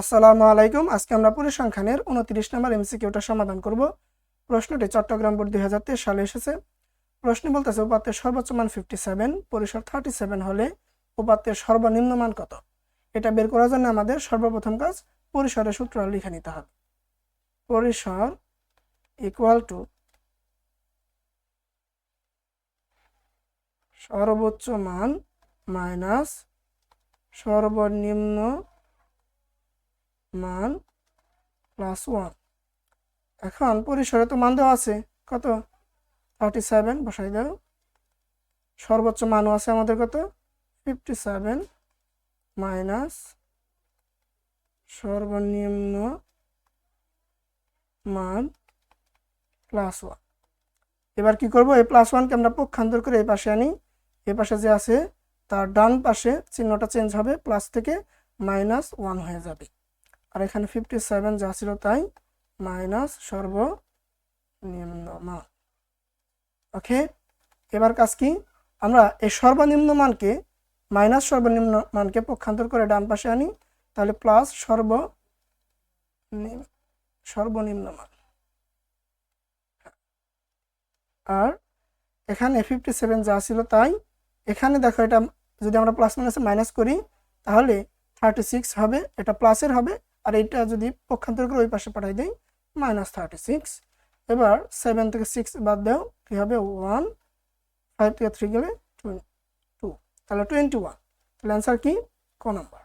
আসসালামু আলাইকুম। আজকে আমরা পরিসংখ্যানের 29 নম্বর এমসিকিউটা সমাধান করব। প্রশ্নটি চট্টগ্রাম বোর্ড 2023 সালে এসেছে। প্রশ্ন বলতেছে উপাত্তের সর্বোচ্চ মান 57, পরিসর 37 হলে উপাত্তের সর্বনিম্ন মান কত? এটা বের করার জন্য আমাদের সর্বপ্রথম কাজ পরিসরের সূত্র লিখে নিতে হবে। পরিসর ইকুয়াল টু সর্বোচ্চ মান মাইনাস সর্বনিম্ন মান প্লাস 1। এখন পরিসরে তো মান দেওয়া আছে কত? 37 বসাই দাও। সর্বোচ্চ মানও আছে আমাদের কত? 57 মাইনাস সর্বনিম্ন মান প্লাস 1। এবার কি করব? এই প্লাস 1কে আমরা পক্ষান্তর করে এই পাশে আনি। এই পাশে যে আছে তার ডান পাশে চিহ্নটা চেঞ্জ হবে, প্লাস থেকে -1 হয়ে যাবে। আর এখানে 57 যা ছিল তাই মাইনাস সর্বনিম্ন মান। ওকে, এবার কাজ কি? আমরা এই সর্বনিম্ন মানকে মাইনাস সর্বনিম্ন মানকে পক্ষান্তর করে ডান পাশে আনি, তাহলে প্লাস সর্বনিম্ন মান। আর এখানে 57 যা ছিল তাই, এখানে দেখো এটা যদি আমরা প্লাস মাইনাসে মাইনাস করি তাহলে 36 হবে, এটা প্লাসের হবে। আর এটা যদি পক্ষান্তর করে ওই পাশে পাঠাই দেই -36। এবার 7 থেকে 6 বাদ দাও, কি হবে? 1, 5 থেকে 3 গেলে 2, তাহলে 21। তাহলে অ্যান্সার কি? ক নাম্বার।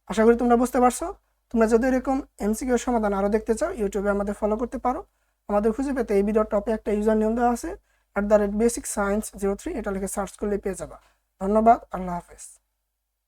আশা করি তোমরা বুঝতে পারছো। তোমরা যদি এরকম এমসিকিউ সমাধান আরও দেখতে চাও, ইউটিউবে আমাদের ফলো করতে পারো। আমাদের খুঁজে পেতে এই ভিডিওর টপে একটা ইউজার নেম দেওয়া আছে @basicscience03, এটা লিখে সার্চ করলে পেয়ে যাবা। ধন্যবাদ, আল্লাহ হাফেজ।